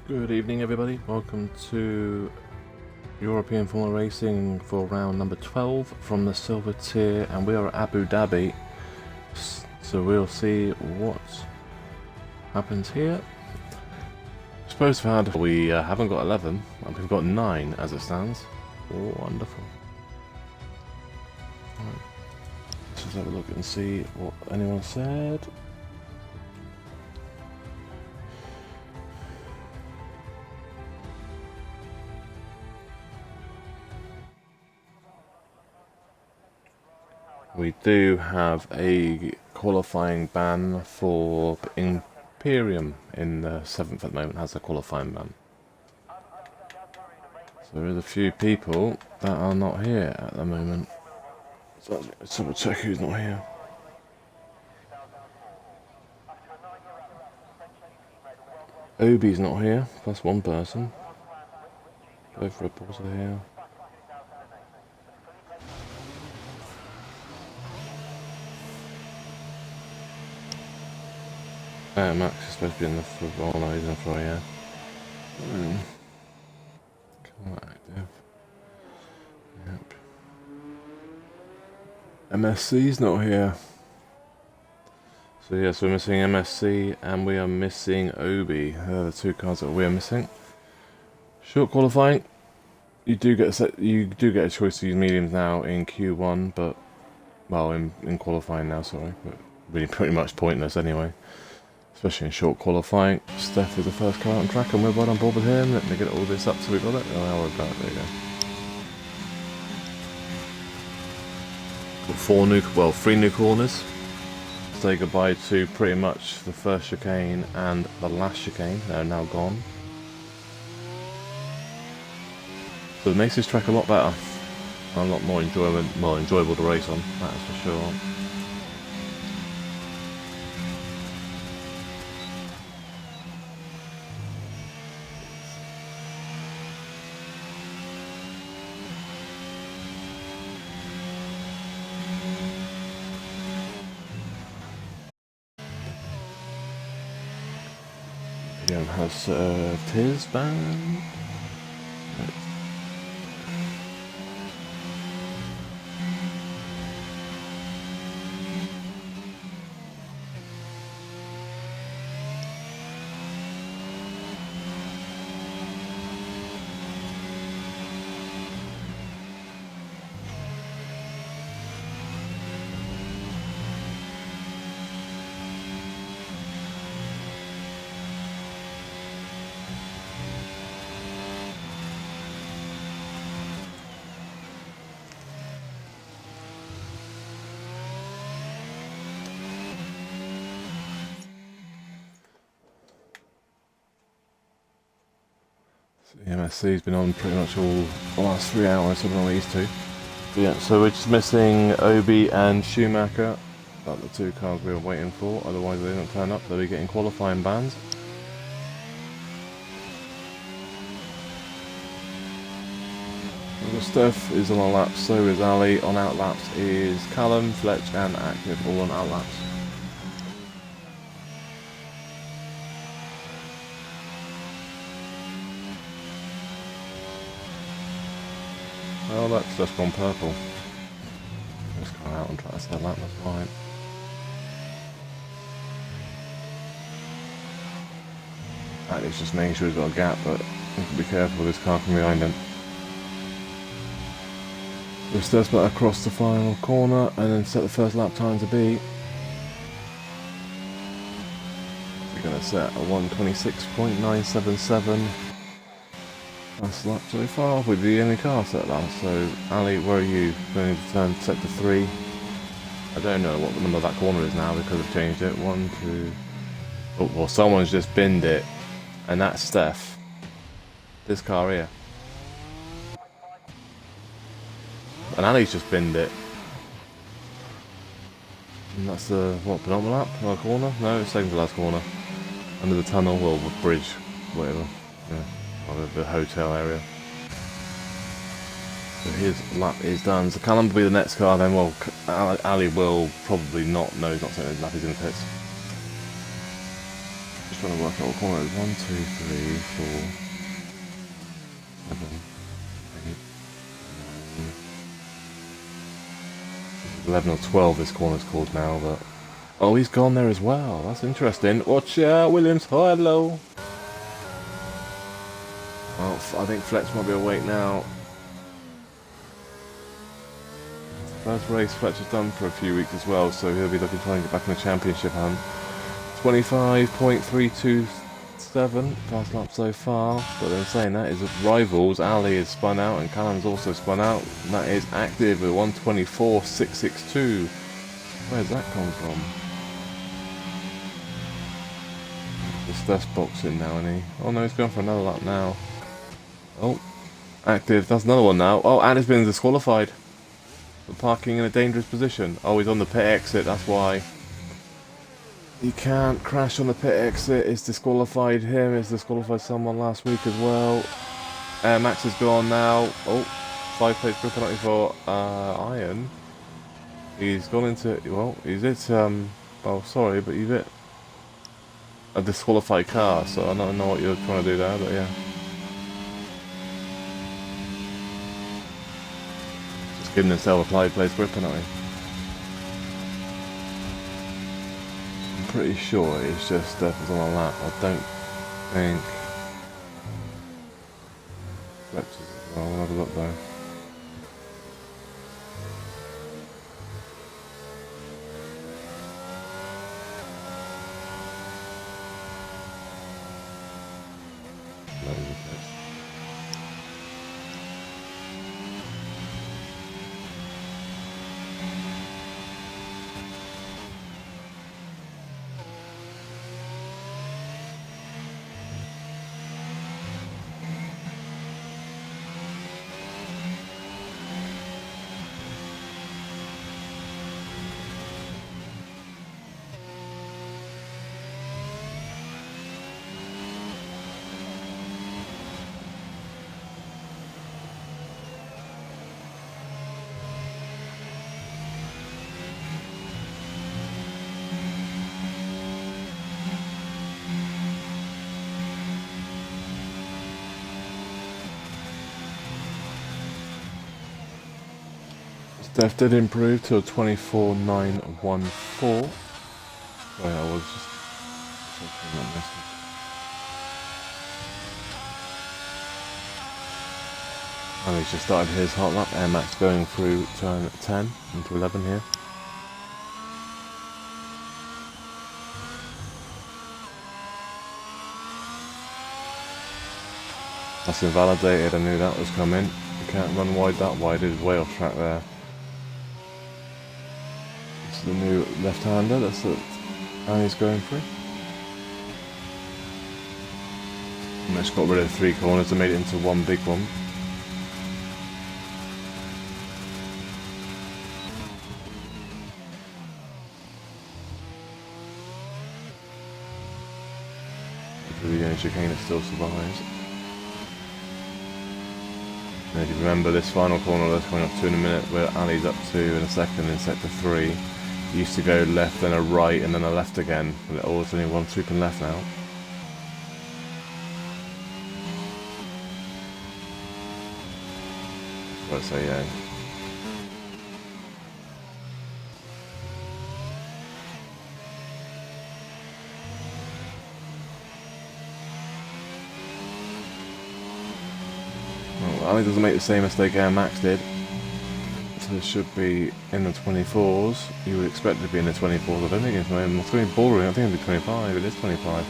Good evening, everybody. Welcome to European Formula Racing for round number 12 from the silver tier, and we are at Abu Dhabi. So we'll see what happens here. Suppose we haven't got 11, and we've got 9 as it stands. Oh, wonderful. Right. Let's just have a look and see what anyone said. We do have a qualifying ban for Imperium in the 7th at the moment, has a qualifying ban. So there is a few people that are not here at the moment. So let's double check who's not here. Obi's not here, plus one person. Both Red Bulls are here. Max is supposed to be in the football, no, he's in the floor, yeah. Come on, active. Yep. MSC's not here. So yes, we're missing MSC and we are missing Obi. They're the two cars that we are missing. Short qualifying. You do get a choice to use mediums now in Q1, but well, in qualifying now, sorry, but really pretty much pointless anyway. Especially in short qualifying. Steph is the first car on track and we're right on board with him. Let me get all this up so we got it. Oh, now we're back. There you go. Got 3 new corners. Say goodbye to pretty much the first chicane and the last chicane. They're now gone. So it makes this track a lot better. A lot more enjoyable to race on, that's for sure. Again, has Tiz band. The MSC's been on pretty much all the last 3 hours, so I don't know what he's to. But yeah, so we're just missing Obi and Schumacher. That's the 2 cars we were waiting for, otherwise they don't turn up, they'll be getting qualifying bans. Steph is on our laps, so is Ali. On out laps is Callum, Fletch and Active, all on out laps. Well, that's just gone purple. Just go out and try to set that, that's fine. He's just making sure he's got a gap, but he can be careful with this car from behind him. So Steph's back across the final corner and then set the first lap time to be. We're going to set a 1:26.977. That's lap so far with the only car set last. So Ali, where are you? Going to turn set to 3. I don't know what the number of that corner is now because I've changed it. 1, 2. Oh, well, someone's just binned it, and that's Steph. This car here. And Ali's just binned it. And that's the penultimate lap? Another corner? No, it's second to last corner. Under the tunnel, well, the bridge, whatever. Yeah. The hotel area. So his lap is done. So Callum will be the next car then. Well, Ali will probably not know he's not setting his lap, he's in the pits. trying to work out what corner it is. 1, 2, 3, 4, 7, 8, 9. 11 or 12 this corner's called now, but... Oh, he's gone there as well. That's interesting. Watch out, Williams. Hi, hello. Well, I think Fletch might be awake now. First race Fletcher's done for a few weeks as well, so he'll be looking to try and get back in the championship hunt. 25.327 fast lap so far, but then saying that, his rivals, Ali is spun out and Callum's also spun out, and that is active at 124.662. Where's that come from? That's boxing now, isn't he? Oh no, he's going for another lap now. Oh, active, that's another one now. Oh, and he's been disqualified for parking in a dangerous position. Oh, he's on the pit exit, that's why. He can't crash on the pit exit. It's disqualified him. It's disqualified someone last week as well. Max is gone now. Oh, 5 plates per penalty for Iron. He's gone into, well, he's hit, oh sorry, but you've hit a disqualified car, so I don't know what you're trying to do there, but yeah. Just giving himself a 5 plates per penalty. I'm pretty sure it's just stuff was on a lap. I don't think. I'll have a look though. Steph did improve to a 24.914. Sorry, I was just checking that message. And he's just started his hot lap. Air Max going through turn 10 into 11 here. That's invalidated. I knew that was coming. You can't run wide that wide. It was way off track there. The new left-hander, that's it. And he's going through. And just got rid of 3 corners and made it into one big one. The chicane still survives. And if you remember this final corner that's coming up to in a minute, where Ali's up to in a second in sector 3. He used to go left, then a right, and then a left again. But there's only one sweeping left now. Let's say, yeah. Well, Ali doesn't make the same mistake Max did. So it should be in the 24s. You would expect it to be in the 24s. I don't think it's going to be boring. I think it'll be 25. It is 25.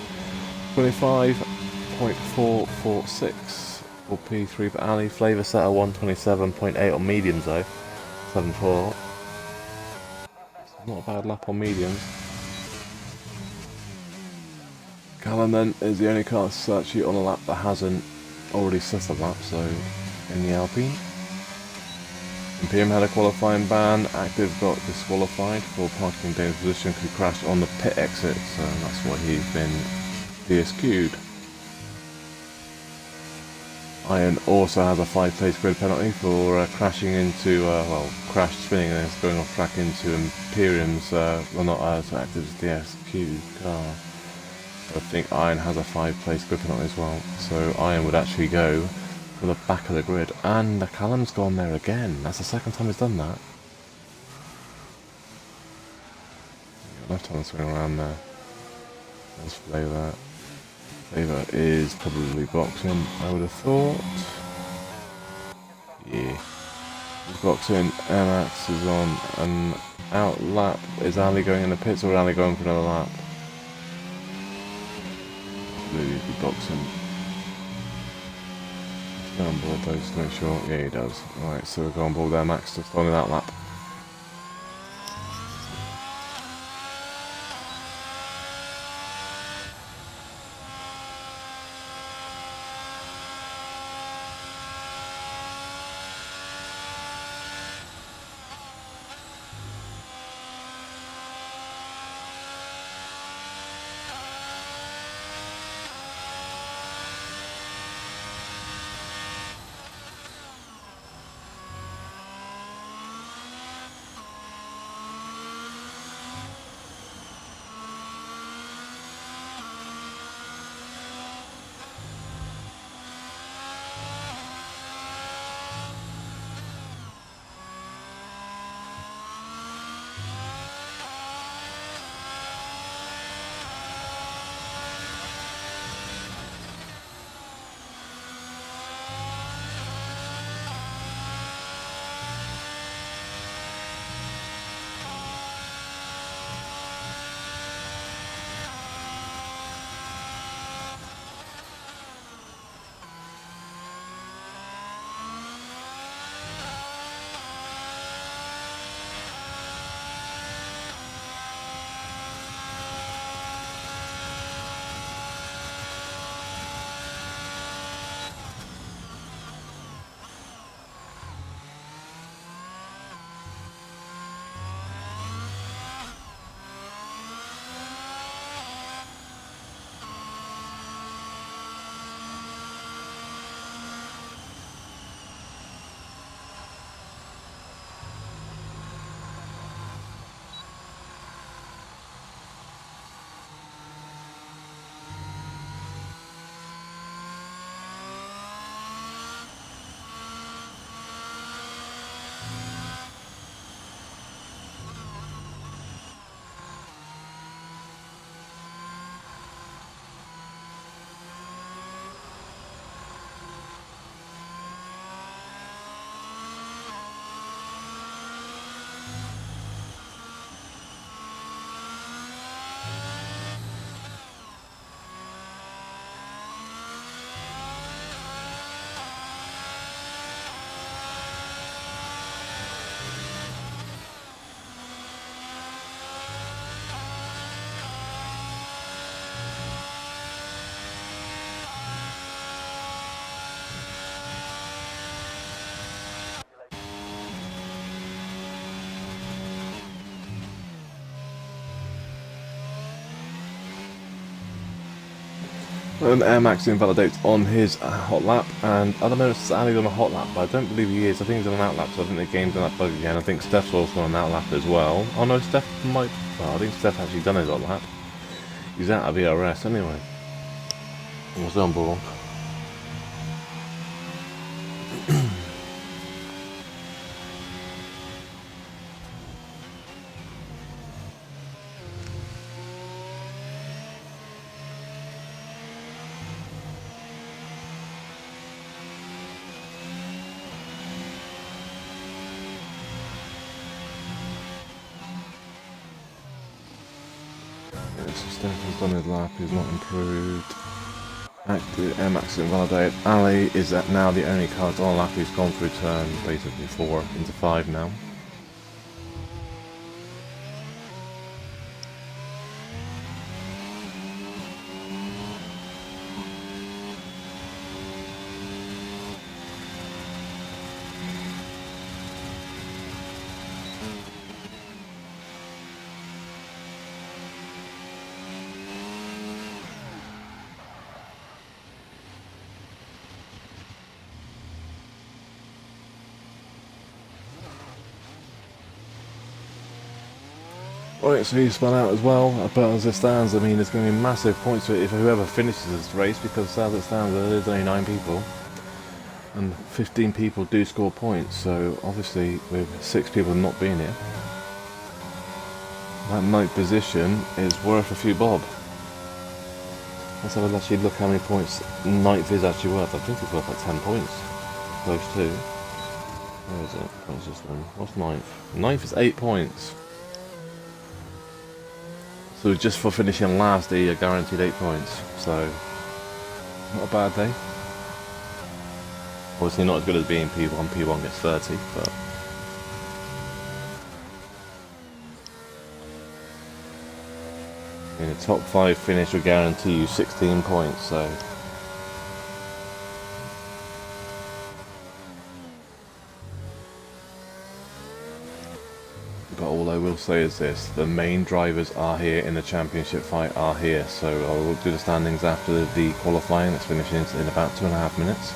25.446 for P3 for Ali. Flavour set at 127.8 on mediums though. 7.4. Not a bad lap on mediums. Callum then is the only car that's actually on a lap that hasn't already set a lap, so in the Alpine. PM had a qualifying ban. Active got disqualified for parking in dangerous position because he crashed on the pit exit, so that's why he's been DSQ'd. Iron also has a 5-place grid penalty for crashing into, crash spinning and going off track into Imperium's, well not Active's DSQ car. I think Iron has a 5-place grip on it as well. So Iron would actually go for the back of the grid. And the Callum's gone there again. That's the second time he's done that. Left hand swing around there. Let's play that. Favour is probably boxing, I would have thought. Yeah. He's boxing, Max is on an out lap. Is Ali going in the pits or Ali going for another lap? Maybe he'd be boxing. Go on board though, just to make sure. Yeah, he does. Alright, so we'll go on board there, Max, just on that lap. Air Max invalidates on his hot lap, and I don't know if it's Ali on a hot lap, but I don't believe he is. I think he's on an out lap, so I think the game's on that bug again. I think Steph's also on an out lap as well. Oh no, Steph might. Well, I think Steph actually done his hot lap. He's out of ERS anyway. What's on board? Stefan's done his lap, he's not improved. Air Max invalidate. Ali is now the only car that's on a lap who's gone through turn basically 4 into 5 now. Right, so he spun out as well, but as it stands, I mean, there's going to be massive points for it if whoever finishes this race, because as it stands, there's only 9 people, and 15 people do score points, so obviously with 6 people not being here, that 9th position is worth a few bob. Let's have a actually look how many points 9th is actually worth. I think it's worth like 10 points, close to. Where is it? What's this one? What's 9th? 9th is 8 points. So just for finishing last, you're guaranteed 8 points. So, not a bad day. Obviously not as good as being P1. P1 gets 30, but... in the top 5 finish will guarantee you 16 points, so... but all I will say is this, the main drivers are here in the championship fight, are here, so I will do the standings after the qualifying that's finishing in about 2.5 minutes.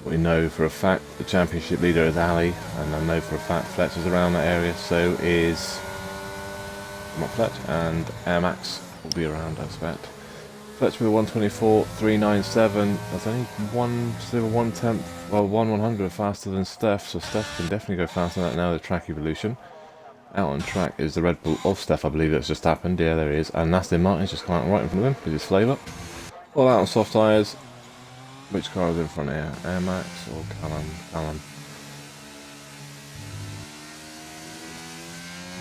We know for a fact the championship leader is Ali, and I know for a fact Fletch is around that area, so is not Fletch, and Air Max will be around, I expect. Fletch with 124.397. That's only 1/10, well, 1/100 faster than Steph, so Steph can definitely go faster than that now with track evolution. Out on track is the Red Bull of Steph, I believe that's just happened. Yeah, there he is. And Aston Martin's just come out right in front of him with his flavour. All out on soft tyres. Which car is in front here? Air Max or Callum?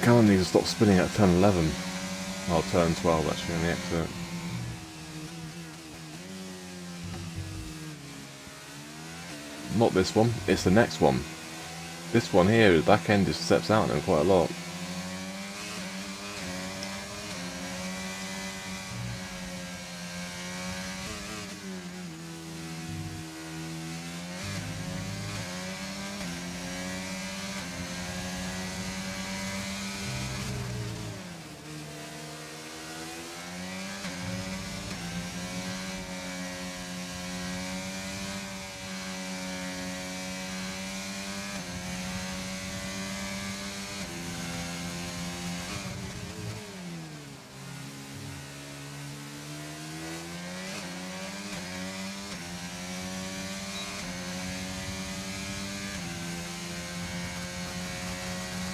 Callum needs to stop spinning at turn 11. Well, turn 12 actually on the exit. Not this one, it's the next one. This one here, the back end just steps out on him quite a lot.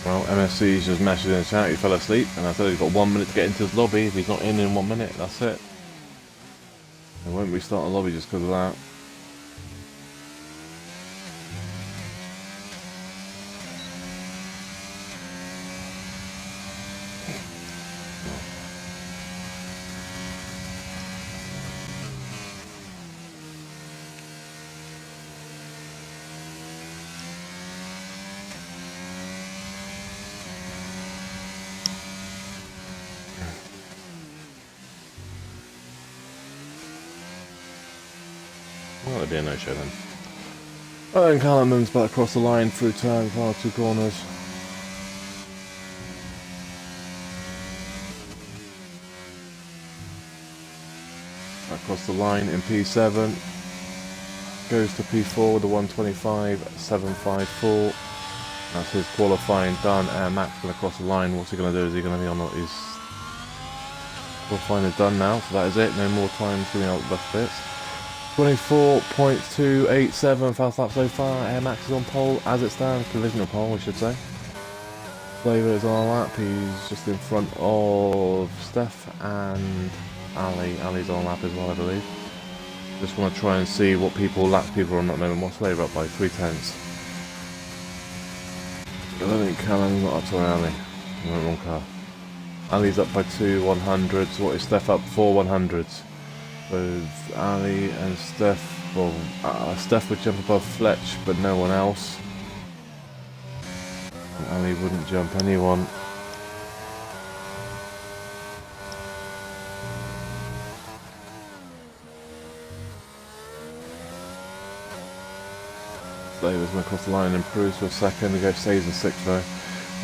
Well, MSC's just messaged in the chat, he fell asleep, and I said he's got 1 minute to get into his lobby. If he's not in 1 minute, that's it. They won't restart the lobby just because of that. Well, there'll be a no-show then. Oh, and Callum moves back across the line through turn, final 2 corners. Across the line in P7. Goes to P4 with a 125.754. That's his qualifying done. Max going to cross the line. What's he going to do? Is he going to be on his qualifying is done now? So that is it. No more times doing out the best bits. 24.287 fast lap so far. Air Max is on pole as it stands. Provisional pole, I should say. Flavour is on lap. He's just in front of Steph and Ali. Ali's on lap as well, I believe. Just want to try and see what laps people are on that moment. What's Flavour up by? 3/10. I don't think Callum's not up to Ali. Wrong car. Ali's up by 2 100s. What is Steph up? 4 100s. With Ali and Steph, well, Steph would jump above Fletch, but no one else. And Ali wouldn't jump anyone. Davis went across the line and improves for a second. The guy stays in 6th though,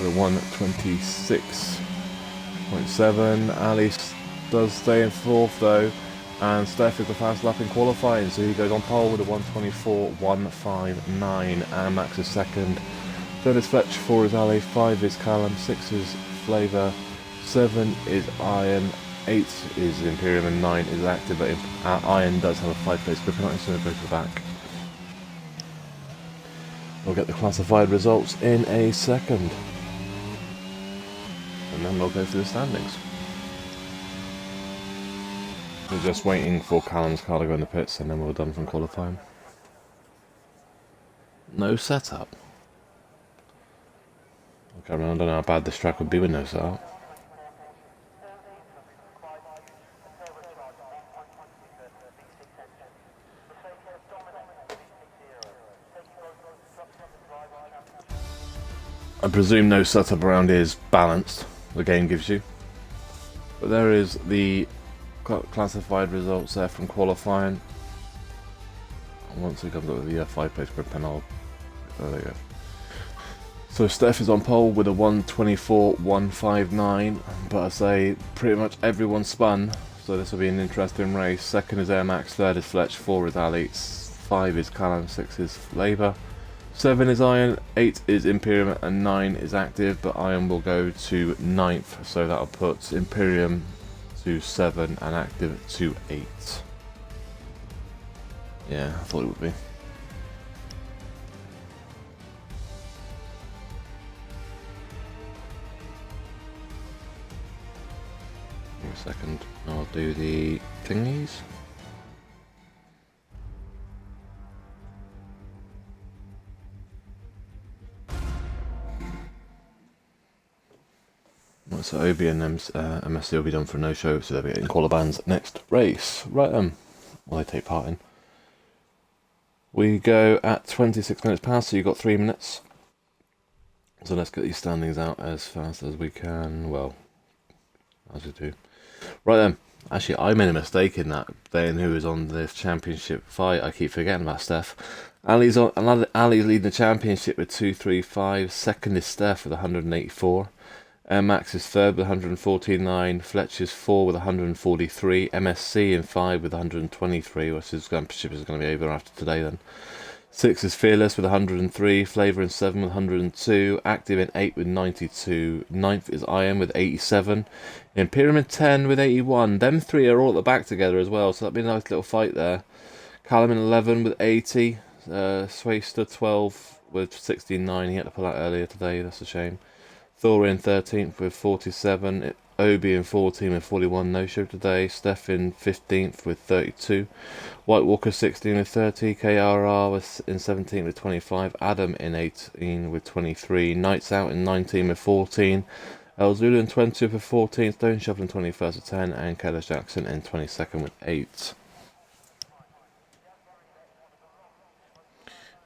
with a 126.7. Ali does stay in 4th though. And Steph is the fast lap in qualifying, so he goes on pole with a 124.159, and Max is second Third is Fletch, 4 is Ali, 5 is Callum, 6 is Flavour, 7 is Iron, 8 is Imperium, and 9 is Active, but Iron does have a 5-place grip, and I'm just going to go to the back. We'll get the classified results in a second. And then we'll go through the standings. We're just waiting for Callum's car to go in the pits, and then we're done from qualifying. No setup. Okay, I don't know how bad this track would be with no setup. I presume no setup around here is balanced, the game gives you. But there is the classified results there from qualifying. Once it comes up with the 5-place grip, and there you go. So Steph is on pole with a 1:24.159, but I say pretty much everyone spun, so this will be an interesting race. Second is Air Max, third is Fletch, 4 is Ali, 5 is Callum, 6 is Labour, 7 is Iron, 8 is Imperium, and 9 is Active, but Iron will go to 9th, so that'll put Imperium to 7 and Active to 8. Yeah, I thought it would be. Give me a second, I'll do the thingies. So OB and MSC will be done for no show, so they'll be getting caller bands next race. Right well they take part in. We go at 26 minutes past, so you've got 3 minutes. So let's get these standings out as fast as we can. Well, as we do. Right then. Actually, I made a mistake in that saying who was on the championship fight. I keep forgetting about Steph. Ali's leading the championship with 235. Second is Steph with 184. Max is third with 149. Fletch is 4 with 143. MSC in 5 with 123. Which his championship is going to be over after today then. 6 is Fearless with 103, Flavour in 7 with 102, Active in 8 with 92, 9th is Iron with 87, Imperium in 10 with 81. Them three are all at the back together as well, so that'd be a nice little fight there. Callum in 11 with 80, Swayster 12 with 69, he had to pull out earlier today, that's a shame. Thor in 13th with 47, Obi in 14 with 41, no show today. Steph in 15th with 32. White Walker 16 with 30. KRR was in 17 with 25. Adam in 18 with 23. Nights Out in 19 with 14. El Zulu in 20th with 14. Stone Shuffle in 21st with 10. And Kellis Jackson in 22nd with 8.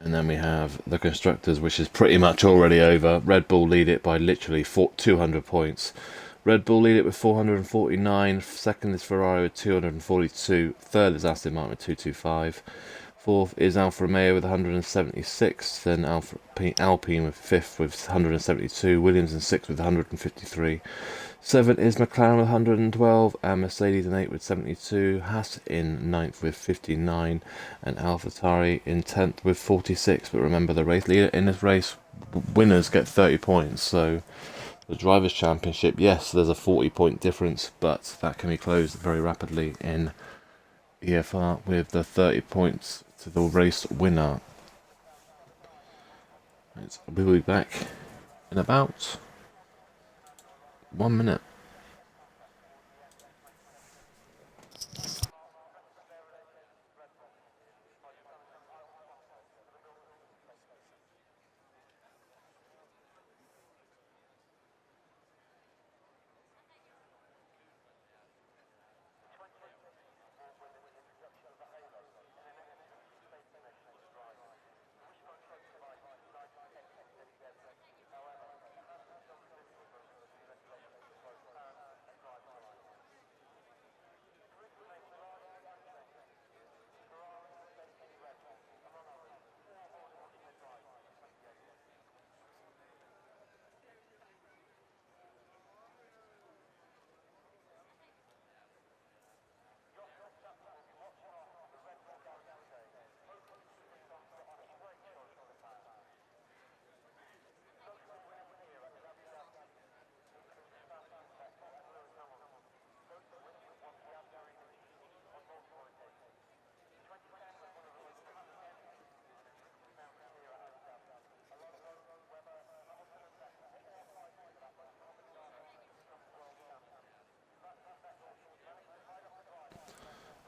And then we have the Constructors, which is pretty much already over. Red Bull lead it by literally 200 points. Red Bull lead it with 449, second is Ferrari with 242, third is Aston Martin with 225, fourth is Alfa Romeo with 176, then Alpine with fifth with 172, Williams in sixth with 153, 7 is McLaren with 112, and Mercedes in 8 with 72, Haas in 9th with 59, and AlphaTauri in 10th with 46, but remember the race leader in this race, winners get 30 points, so the Drivers' Championship, yes, there's a 40-point difference, but that can be closed very rapidly in EFR with the 30 points to the race winner. We'll be back in about 1 minute.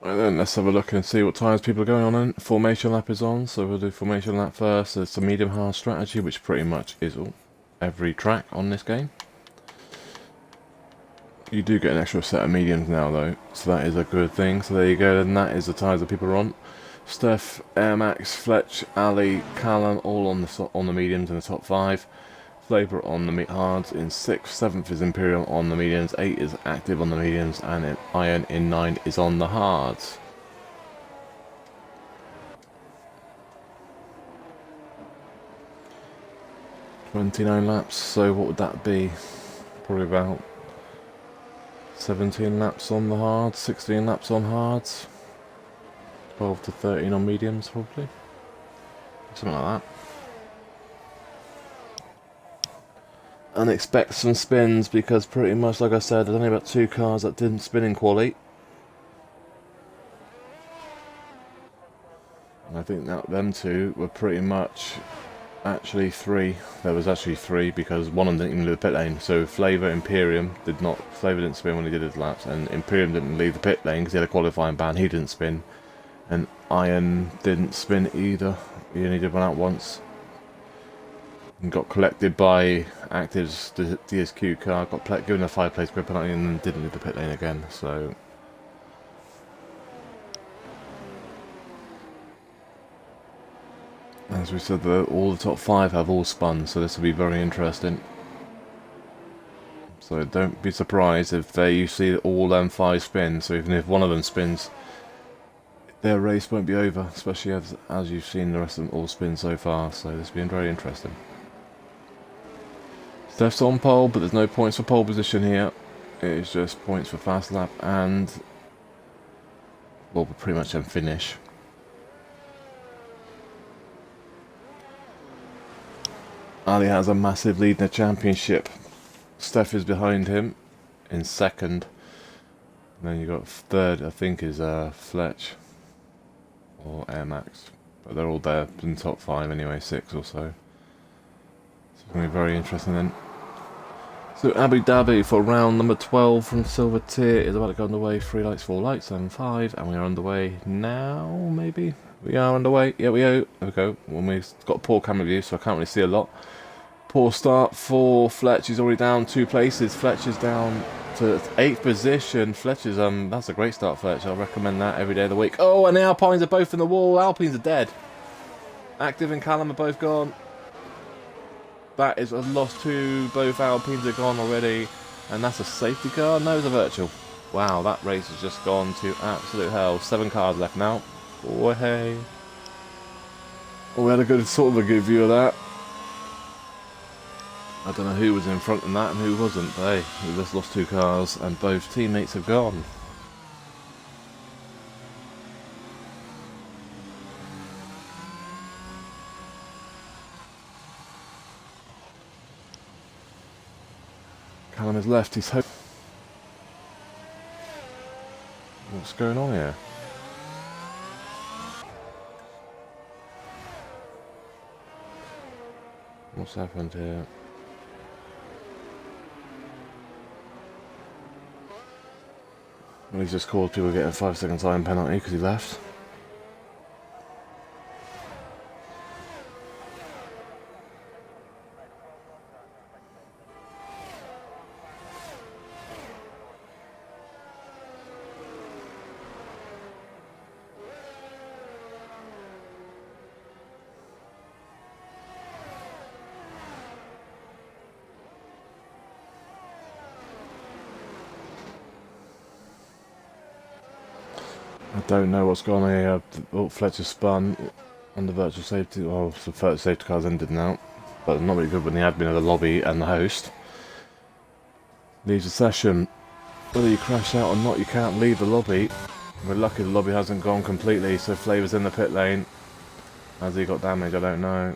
Right then, let's have a look and see what times people are going on in. Formation lap is on, so we'll do formation lap first. It's the medium hard strategy, which pretty much is every track on this game. You do get an extra set of mediums now though, so that is a good thing. So there you go, and that is the times that people are on. Steph, Air Max, Fletch, Ali, Callum, all on the mediums in the top 5. Flavor on the hards in 6th, 7th is Imperial on the mediums, 8 is Active on the mediums, and Iron in 9 is on the hards. "29 laps, so what would that be? Probably about 17 laps on the hards, 16 laps on hards, 12 to 13 on mediums probably. Something like that. And expect some spins because pretty much, like I said, there's only about 2 cars that didn't spin in quali. And I think that them 2 were pretty much actually 3. There was actually 3 because one of them didn't even leave the pit lane. So Flavor Imperium Flavor didn't spin when he did his laps, and Imperium didn't leave the pit lane because he had a qualifying ban. He didn't spin, and Iron didn't spin either. He only did one out once. And got collected by Active's DSQ car, got given a 5-place grid penalty, and then didn't leave the pit lane again. So as we said, all the top 5 have all spun, so this will be very interesting. So don't be surprised if you see all them 5 spin. So even if one of them spins, their race won't be over, especially as you've seen the rest of them all spin so far. So this will be very interesting. Steph's on pole, but there's no points for pole position here. It is just points for fast lap and, well, pretty much then finish. Ali has a massive lead in the championship. Steph is behind him in 2nd. And then you got 3rd, I think, is Fletch or Air Max. But they're all there in top 5 anyway, 6 or so. It's going to be very interesting then. So Abu Dhabi for round number 12 from Silver Tier is about to go underway. 3 lights, 4 lights, 7, 5, and we are underway now, maybe? We are underway, yeah, there we go. Well, we've got a poor camera view, so I can't really see a lot. Poor start for Fletch, he's already down 2 places. Fletch is down to 8th position. Fletch is, that's a great start, Fletch. I'll recommend that every day of the week. Oh, and the Alpines are both in the wall. Alpines are dead. Active and Callum are both gone. That is a loss too. Both Alpines are gone already. And that's a safety car? No, it's a virtual. Wow, that race has just gone to absolute hell. 7 cars left now. Oh, hey. Well, we had a good view of that. I don't know who was in front in that and who wasn't, but hey, we just lost 2 cars and both teammates have gone. Callum is left, he's hoping. What's going on here? What's happened here? Well, he's just called people getting a 5-second time penalty because he left. I don't know what's going on here. Oh, Fletcher spun on the virtual safety. Oh, the virtual safety car's ended now. But not really good when the admin of the lobby and the host leaves the session. Whether you crash out or not, you can't leave the lobby. We're lucky the lobby hasn't gone completely, so Flavor's in the pit lane. Has he got damage? I don't know.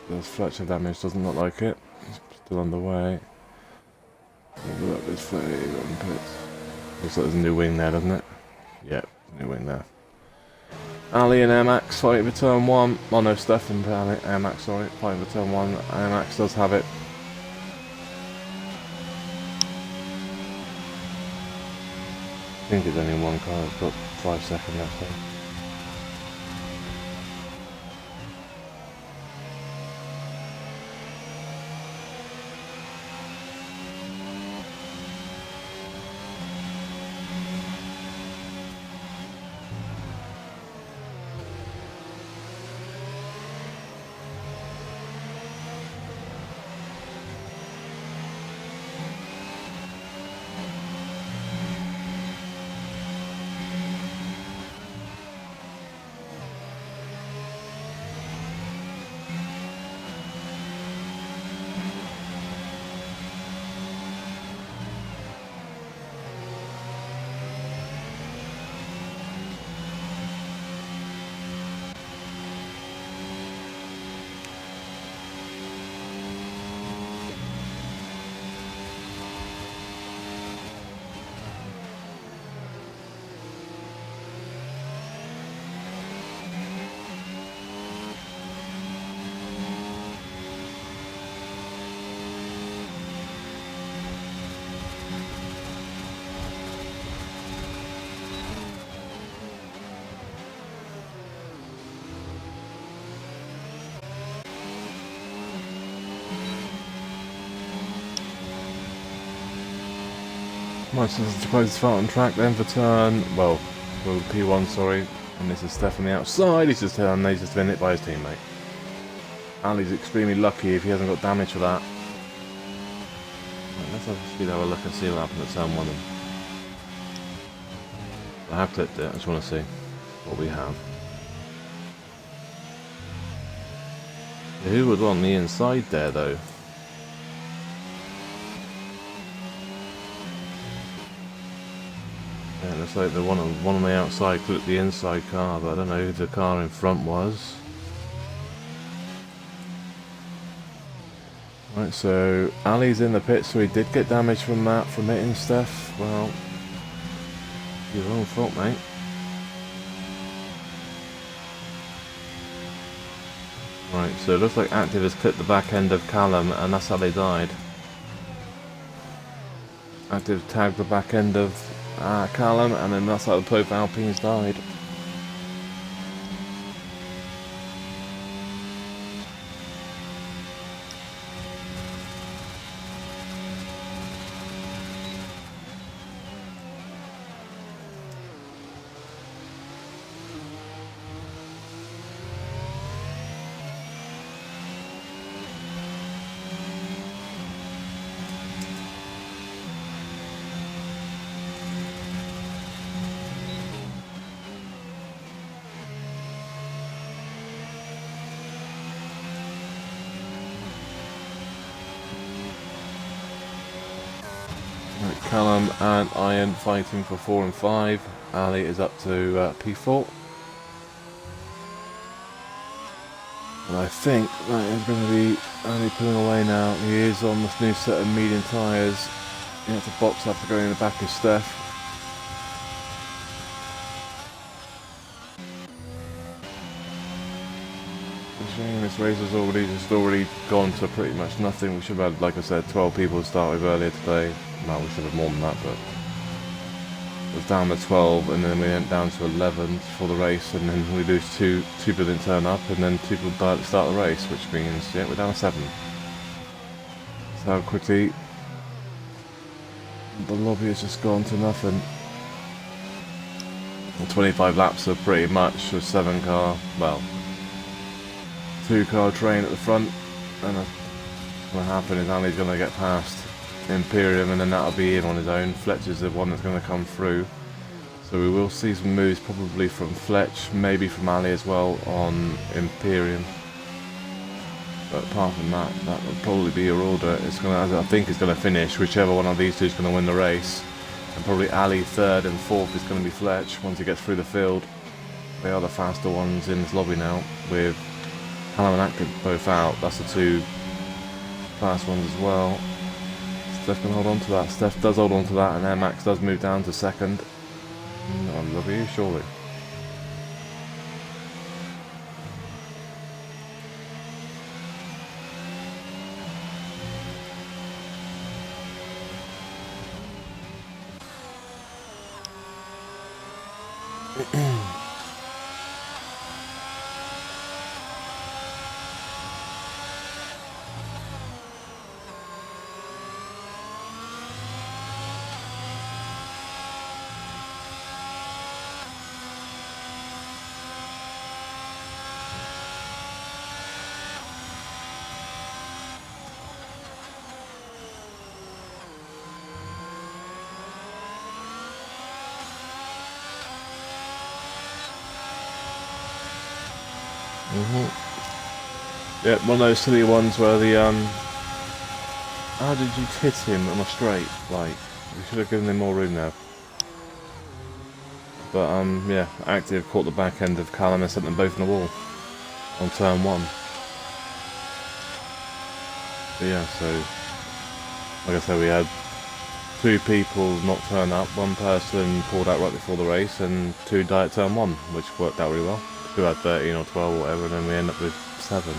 There's Fletcher damage, doesn't look like it. He's still on the way. Look, there's Flavor in pits. Looks like there's a new wing there, doesn't it? Yep, new wing there. Ali and Air Max fighting for turn 1. Oh no, Steph and Air Max, sorry, fighting for turn 1. Air Max does have it. think it's only one car that's got 5 seconds left then. Right, so this is to close the start on track then for turn, well, P1, sorry, and this is Steph on the outside. He's just been hit by his teammate. Ali's extremely lucky if he hasn't got damage for that. Right, let's have a look and see what happened at turn 1 then. I have clipped it, I just want to see what we have. Who would want the inside there though? Yeah, it looks like the one on the outside clipped the inside car, but I don't know who the car in front was. Right, so Ali's in the pit, so he did get damage from that, from hitting Steph. Well, your own fault, mate. Right, so it looks like Active has clipped the back end of Callum, and that's how they died. Active tagged the back end of Callum, and then that's how both Alpines died. Callum and Iron fighting for 4 and 5. Ali is up to P4. And I think that is going to be Ali pulling away now. He is on this new set of medium tyres. He has to box after going in the back of Steph. This race has already gone to pretty much nothing. We should have had, like I said, 12 people to start with earlier today. No, we should have more than that, but it was down to 12, and then we went down to 11 for the race, and then we lose two people didn't turn up, and then 2 people died at the start of the race, which means yeah, we're down to 7. So how quickly the lobby has just gone to nothing. 25 laps are pretty much a 7-car, well, 2-car train at the front, and what's going to happen is Ali's going to get past Imperium, and then that'll be him on his own. Fletch is the one that's going to come through, so we will see some moves probably from Fletch, maybe from Ali as well on Imperium. But apart from that, that will probably be your order. It's going to, I think it's going to finish whichever one of these two is going to win the race, and probably Ali 3rd and 4th is going to be Fletch once he gets through the field. They are the faster ones in this lobby now, with Callum and Active both out. That's the 2 fast ones as well. Steph can hold on to that. Steph does hold on to that, and Air Max does move down to 2nd. I love you, surely. Yeah, one of those silly ones where the how did you hit him on a straight? Like, we should have given him more room there. But yeah, Active caught the back end of Callum and sent them both in the wall on turn 1. But yeah, so like I said, we had 2 people not turn up, 1 person pulled out right before the race, and 2 died at turn 1, which worked out really well. 2 had 13 or 12 or whatever, and then we end up with 7.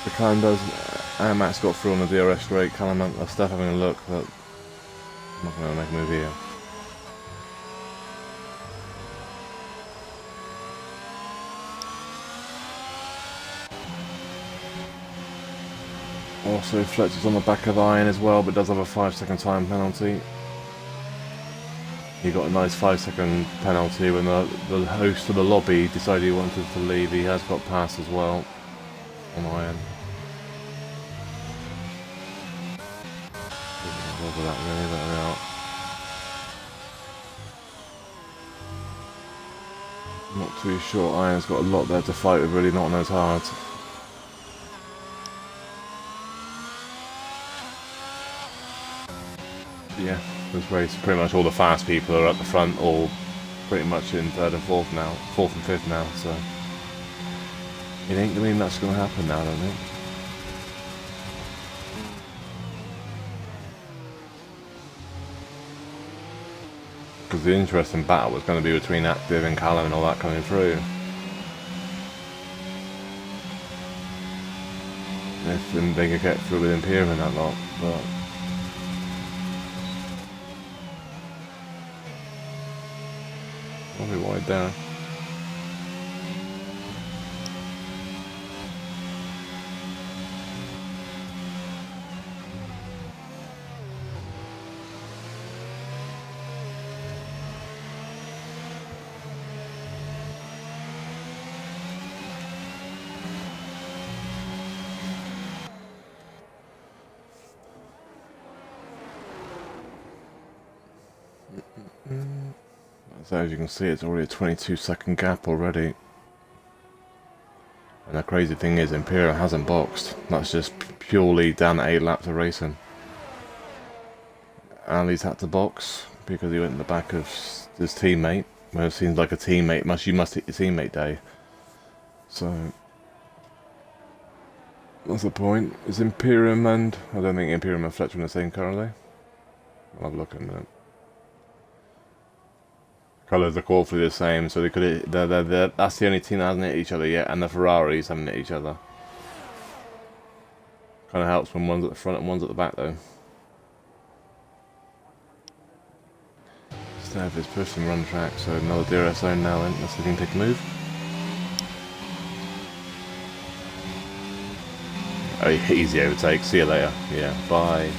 So Callum does, and Max got through on the DRS straight. Callum and Steph having a look, but I'm not going to make a move here. Also, Fletcher's on the back of iron as well, but does have a 5-second time penalty. He got a nice 5-second penalty when the host of the lobby decided he wanted to leave. He has got past as well on iron. Didn't that really, but out. Not too sure. Iron's got a lot there to fight with, really not on as hard. Yeah, this race, pretty much all the fast people are at the front, all pretty much in 3rd and 4th now, 4th and 5th now, so it ain't gonna be much gonna happen now, I don't think. Because the interesting battle was going to be between Active and Callum and all that coming through. If they could get through with Imperium and that lot, but probably wide there. So as you can see, it's already a 22-second gap already. And the crazy thing is, Imperial hasn't boxed. That's just purely down to 8 laps of racing. Ali's had to box because he went in the back of his teammate. Well, it seems like a teammate. You must hit your teammate day. So what's the point? Is Imperium and I don't think Imperium and Fletcher in the same car, are they? I'll have a look in a minute. Colours are awfully the same, so they could. That's the only team that hasn't hit each other yet, and the Ferraris haven't hit each other. Kind of helps when one's at the front and one's at the back, though. Steph is pushing run track, so another DRS zone now. Let's see if he can take a move. Oh, easy overtake. See you later. Yeah, bye.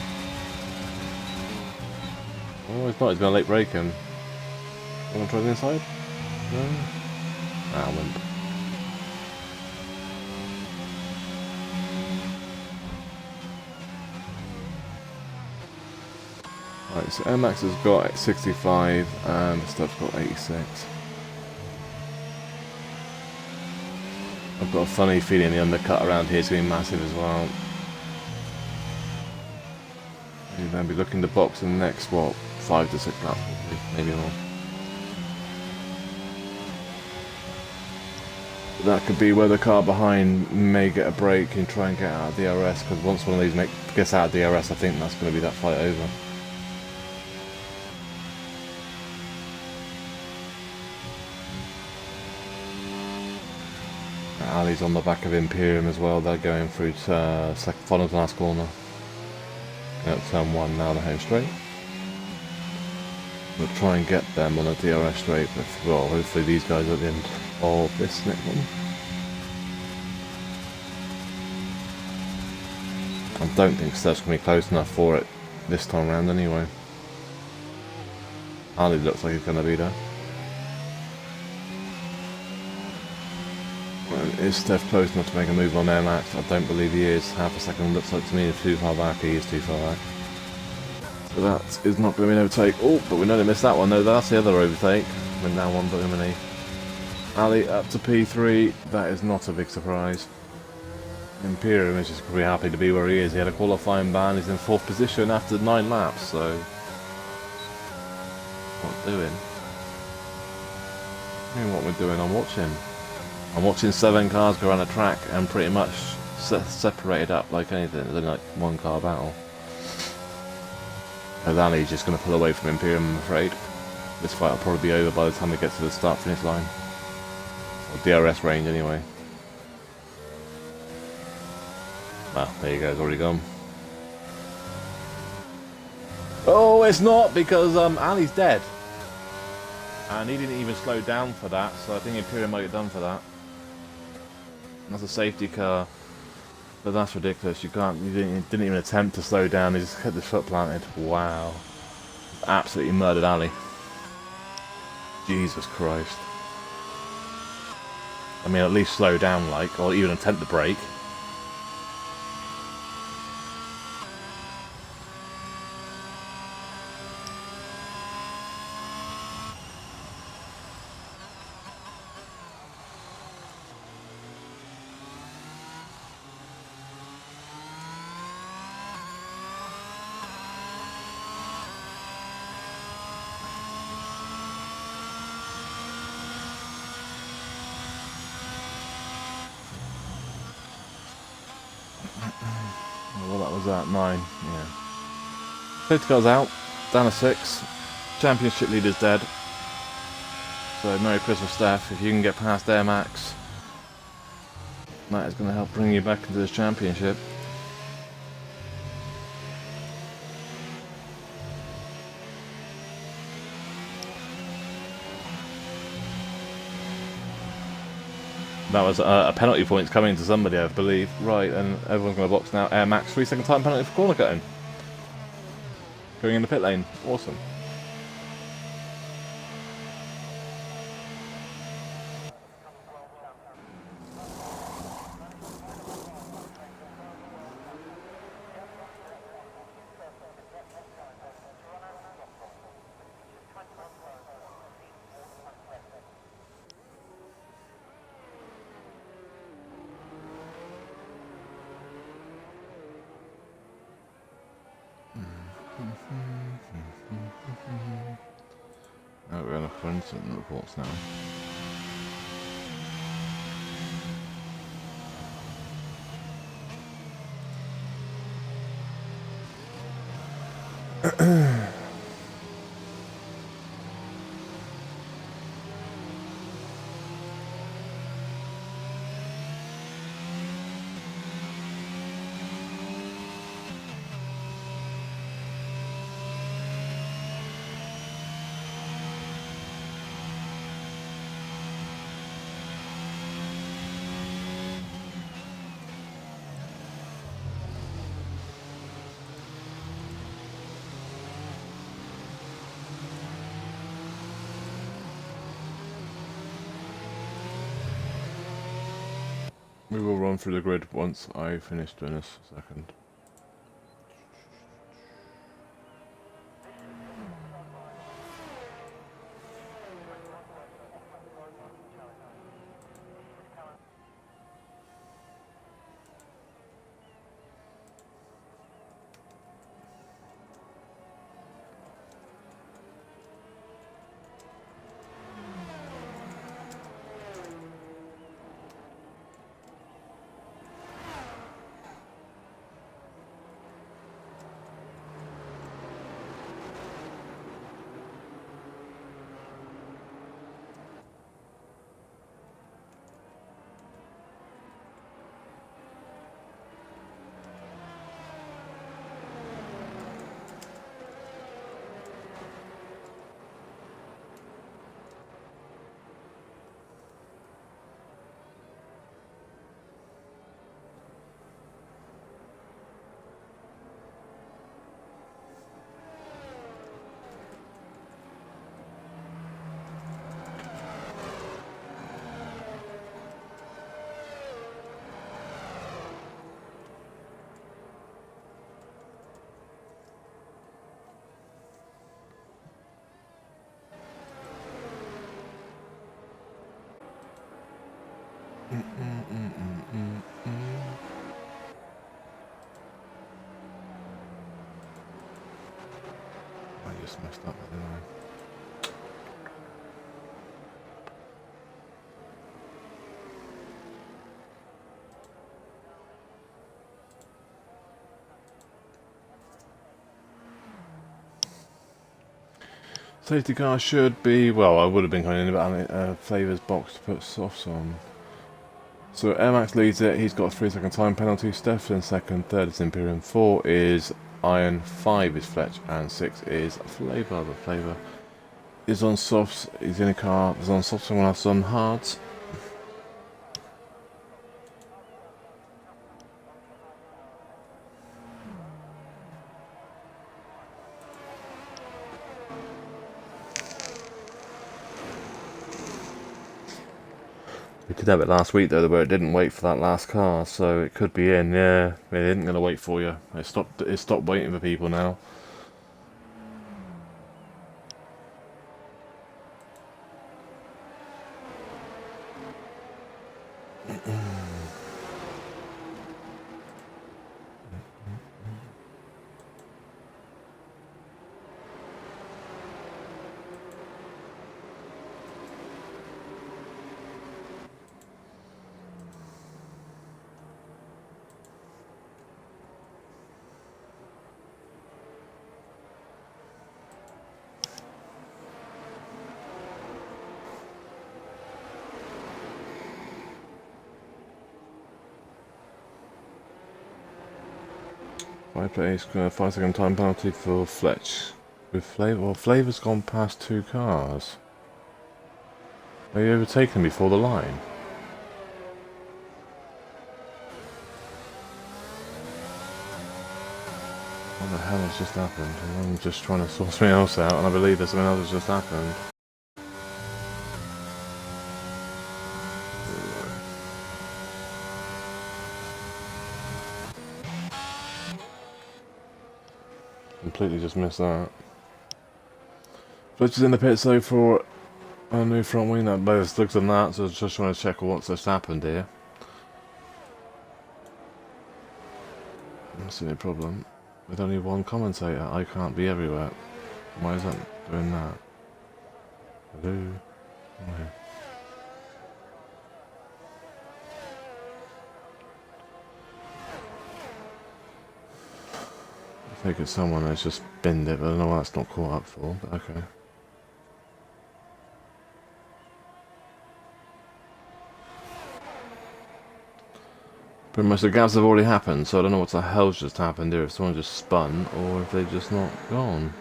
Oh, he's not. He's going to late break him. Want to try the inside? No? Ah, wimp. Right, so MX has got 65 and Stuff's got 86. I've got a funny feeling the undercut around here is going to be massive as well. You're going to be looking to box in the next, what, 5 to 6 laps, maybe more. That could be where the car behind may get a break and try and get out of DRS, because once one of these gets out of DRS, I think that's going to be that fight over. Ali's on the back of Imperium as well. They're going through final to last corner. Turn 1 now, the home straight. We'll try and get them on a DRS straight, but well, hopefully these guys are at the end of this next one. I don't think Steph's going to be close enough for it this time around anyway. Ali looks like he's going to be there. Is Steph close enough to make a move on Air Max? I don't believe he is. Half a second looks like to me too far back. He is too far back. So that is not going to be an overtake. Oh, but we nearly missed that one. No, that's the other overtake. Went down 1.8. Ali up to P3. That is not a big surprise. Imperium is just probably happy to be where he is. He had a qualifying ban. He's in 4th position after 9 laps. So, what doing? I mean, what we're doing, I'm watching 7 cars go around a track and pretty much separated up like anything. It's only like 1 car battle. And Ali's just going to pull away from Imperium, I'm afraid. This fight will probably be over by the time we get to the start-finish line. Or DRS range, anyway. Well, there you go, it's already gone. Oh, it's not, because Ali's dead. And he didn't even slow down for that, so I think Imperium might get done for that. That's a safety car. But that's ridiculous. You didn't even attempt to slow down. He just had the foot planted. Wow. Absolutely murdered Ali. Jesus Christ. I mean, at least slow down, like, or even attempt to brake. Well, that was at 9, yeah. Safety car's out, down to 6. Championship leader's dead. So, Merry Christmas, Steph. If you can get past Air Max, that is going to help bring you back into this championship. That was a penalty point coming to somebody, I believe. Right, and everyone's going to box now. Air Max, 3-second time penalty for corner cutting. Going in the pit lane. Awesome. Oh, we're going to for incident reports now. We will run through the grid once I finish doing this. Second. I just messed up, didn't I? Safety car should be, well, I would have been coming in about Flavour's box to put softs on. So Air Max leads it, he's got a 3-second time penalty, Steph in second, third is Imperium, 4 is Iron, 5 is Fletch, and 6 is Flavour. But Flavour is on softs, he's in a car, there's on softs, someone else on hards. We did have it last week though, where it didn't wait for that last car, so it could be in. Yeah, it isn't going to wait for you. It stopped waiting for people now. Five place, 5-second time penalty for Fletch. With Flavour, well, Flavour's gone past 2 cars. Are you overtaken before the line? What the hell has just happened? I'm just trying to sort something else out, and I believe there's something else has just happened. Completely just missed that. Fletch is in the pit so for a new front wing. That both looks at that, so I was just trying to check what's just happened here. I don't see any problem. With only one commentator, I can't be everywhere. Why is that doing that? Hello? Okay. I think it's someone that's just binned it, but I don't know why that's not caught up for, but okay. Pretty much the gaps have already happened, so I don't know what the hell's just happened here, if someone just spun, or if they've just not gone.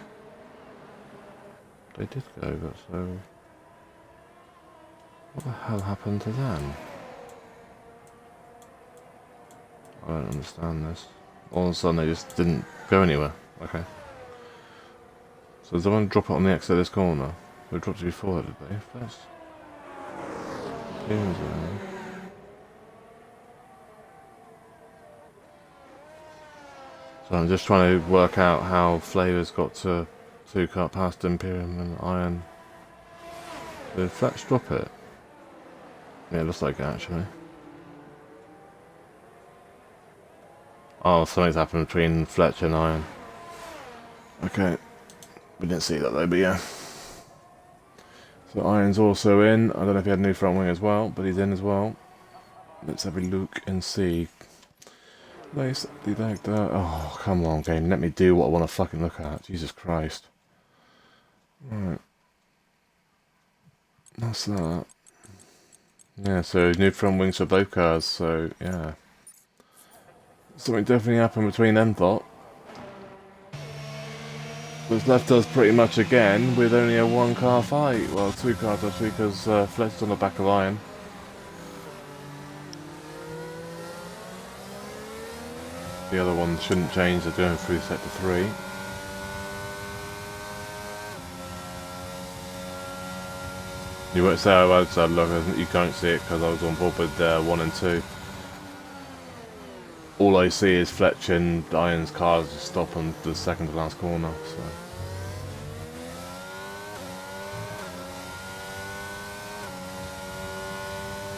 They did go, but so... What the hell happened to them? I don't understand this. All of a sudden they just didn't go anywhere. Okay. So does someone drop it on the exit of this corner? They dropped it before, did they? First. So I'm just trying to work out how Flavour's got to 2 car past Imperium and Iron. Did Fletch drop it? Yeah, it looks like it actually. Oh, something's happened between Fletch and Iron. Okay. We didn't see that though, but yeah. So Iron's also in. I don't know if he had a new front wing as well, but he's in as well. Let's have a look and see. Oh, come on, game. Let me do what I want to fucking look at. Jesus Christ. Right. That's that. Yeah, so new front wings for both cars, so yeah. Something definitely happened between them, thought. What's left us pretty much again with only a 1-car fight. Well, 2 cars actually, because Fletch's on the back of Iron. The other one shouldn't change, they're doing through sector 3. You won't say I outside look, you can't see it because I was on board with 1 and 2. All I see is Fletch and Iron's cars just stop on the second to last corner, so.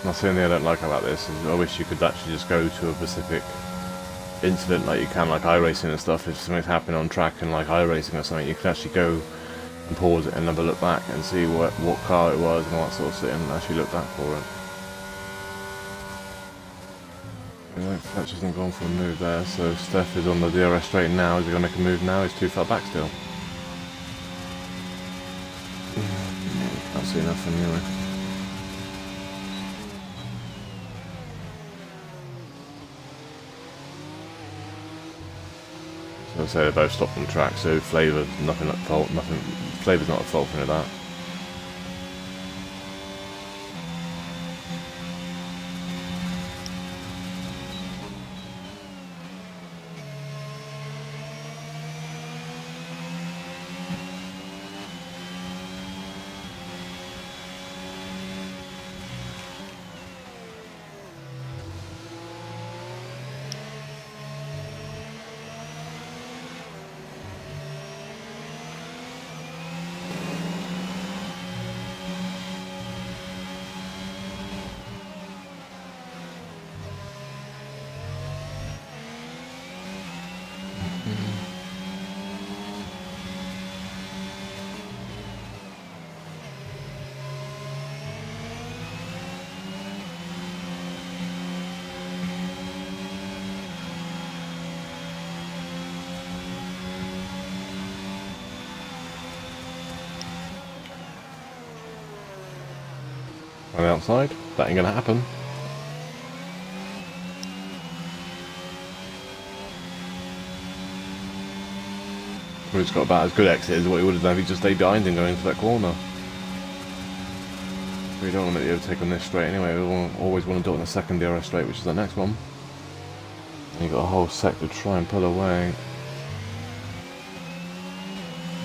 That's the only thing I don't like about this. Is I wish you could actually just go to a specific incident like you can like iRacing and stuff. If something's happening on track and like iRacing or something, you can actually go and pause it and have a look back and see what car it was and all that sort of shit and actually look back for it. Fletch hasn't gone for a move there, so Steph is on the DRS straight now. Is he going to make a move now? He's too far back still. Can't see nothing anyway. So I say they both stopped on track, so Flavor's nothing at fault. Flavor's not at fault for any of that. On the outside, that ain't gonna happen. He's got about as good exit as what he would have done if he just stayed behind him going into that corner. We don't want to overtake on this straight anyway. We always want to do it on the second DRS straight, which is the next one. And you've got a whole sector to try and pull away.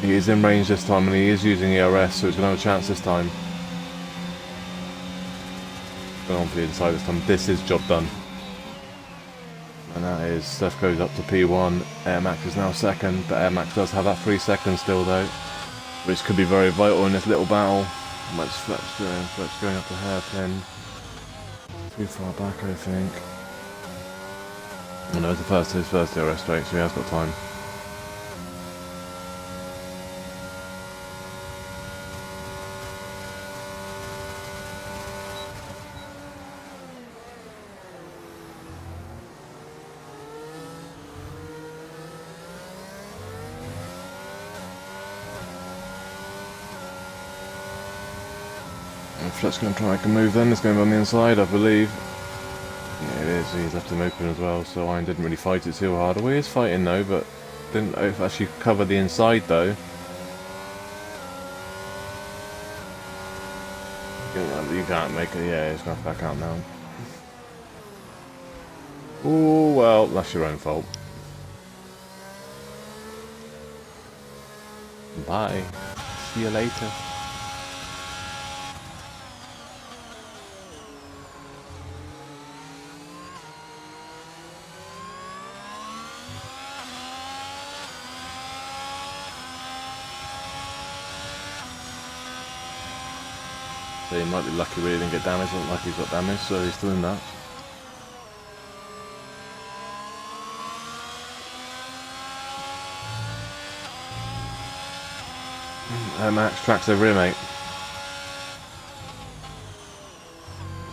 He is in range this time and he is using ERS, so he's going to have a chance this time. Going on for the inside this time. This is job done. And that is, Steph goes up to P1, Air Max is now second, but Air Max does have that 3 seconds still though, which could be very vital in this little battle. Much Fletch doing, Fletch going up to hairpin. Too far back I think. Oh no, it's his first DRS straight, so he has got time. Fletch's going to try and make a move then. It's going on the inside, I believe. Yeah, it is. He's left him open as well, so Iron didn't really fight it too hard. Well, he is fighting though, but didn't actually cover the inside though. You can't make it. Yeah, he's going to back out now. Oh, well, that's your own fault. Bye. See you later. So he might be lucky we didn't get damaged, not like he's got damage, so he's doing that. Max tracks over here, mate.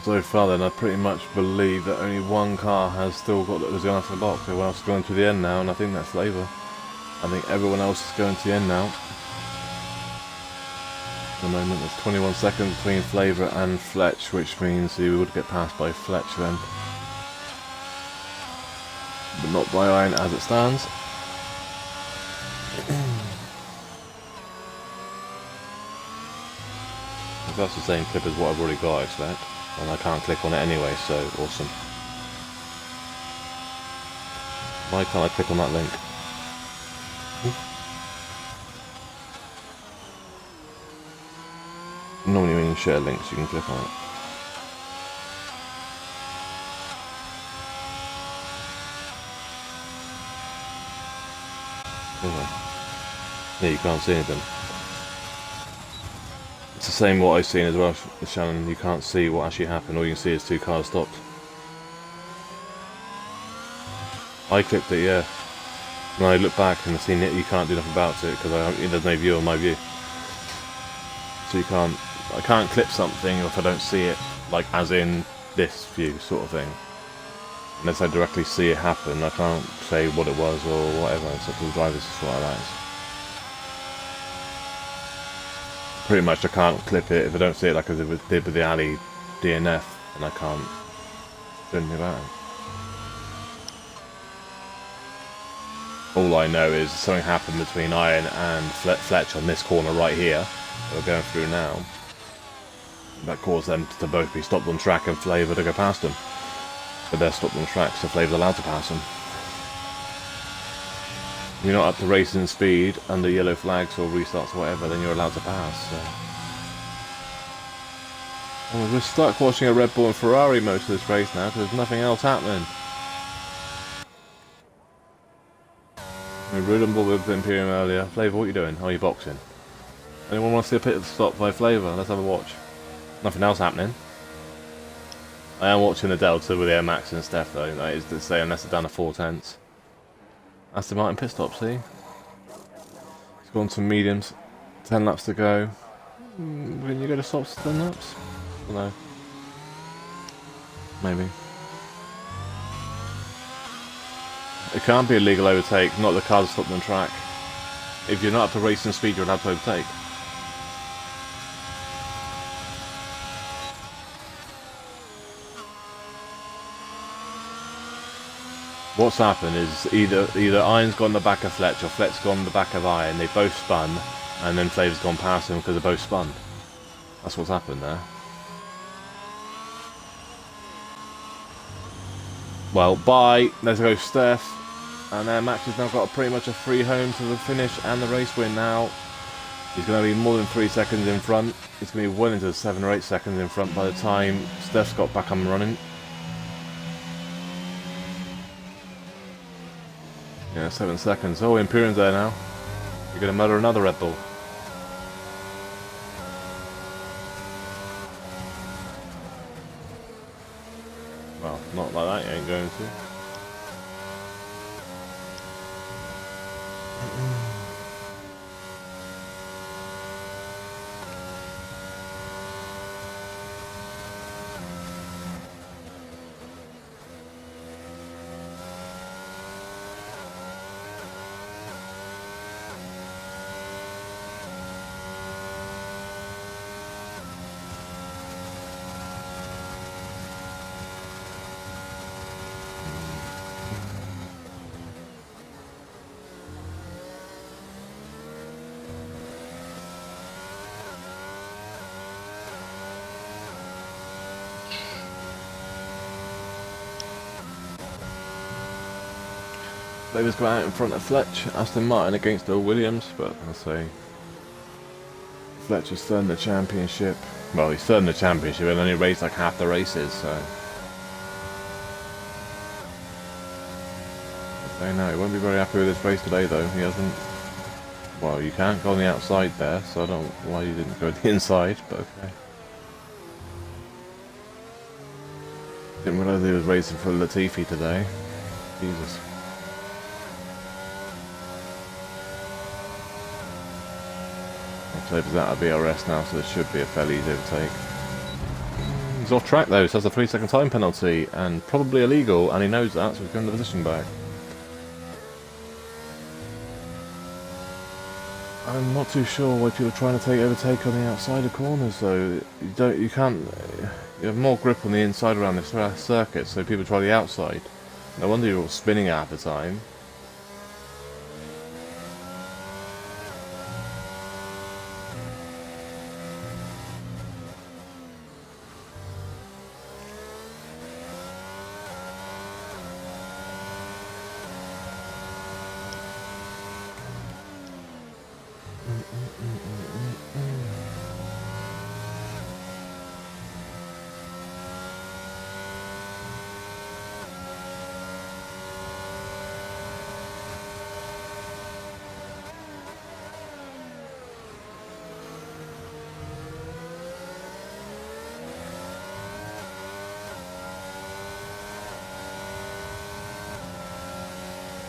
So far then, I pretty much believe that only one car has still got that was going off the box. Everyone else is going to the end now, and I think that's Flavor. I think everyone else is going to the end now. At the moment, there's 21 seconds between Flavor and Fletch, which means he would get passed by Fletch then. But not by Iron as it stands. That's the same clip as what I've already got, I expect. And I can't click on it anyway, so awesome. Why can't I click on that link? Normally when you share links you can click on it. Yeah, you can't see anything. It's the same what I've seen as well, Shannon. You can't see what actually happened. All you can see is 2 cars stopped. I clipped it, yeah. And I look back and I've seen it. You can't do nothing about it because there's no view on my view. So I can't clip something if I don't see it, like as in this view sort of thing. Unless I directly see it happen, I can't say what it was or whatever. It's up to the drivers to sort that out. Pretty much I can't clip it if I don't see it like I did with the alley DNF, and I can't do anything about it. All I know is something happened between Iron and Fletch on this corner right here that we're going through now. That caused them to both be stopped on track and Flavour to go past them. But they're stopped on track, so Flavour's allowed to pass them. If you're not up to racing speed under yellow flags or restarts or whatever, then you're allowed to pass. So. And we're stuck watching a Red Bull and Ferrari most of this race now because there's nothing else happening. We rode with Imperium earlier. Flavour, what are you doing? How are you boxing? Anyone want to see a pit stop by Flavour? Let's have a watch. Nothing else happening. I am watching the Delta with Air Max and Steph though. That is to say, unless it's down to 4/10. Aston Martin pit stop, see? It's gone to mediums. 10 laps to go. When you go to softs, 10 laps? I don't know. Maybe. It can't be a legal overtake, not the cars stopped on track. If you're not up to racing speed, you're allowed to overtake. What's happened is either Iron's gone the back of Fletch or Fletch's gone the back of Iron. They both spun, and then Flavor's gone past them because they both spun. That's what's happened there. Well, bye. Let's go, Steph. And Max has now got pretty much a free home to the finish and the race win now. He's going to be more than 3 seconds in front. He's going to be well into 7 or 8 seconds in front by the time Steph's got back up and running. Yeah, 7 seconds. Oh, Imperium's there now. You're going to murder another Red Bull. Well, not like that, you ain't going to. Flavor's go out in front of Fletch, Aston Martin against Bill Williams, but I'll say Fletch is third in the championship. Well, he's third in the championship and only raced like half the races, so. I say no, he won't be very happy with this race today though. He hasn't. Well, you can't go on the outside there, so I don't know why you didn't go to the inside, but okay. Didn't realise he was racing for Latifi today. Jesus. Flavor's out of BRS now, so this should be a fairly easy overtake. He's off track though, so that's a 3-second time penalty, and probably illegal, and he knows that, so he's given the position back. I'm not too sure why people are trying to overtake on the outside of corners though. You have more grip on the inside around this circuit, so people try the outside. No wonder you're all spinning half the time.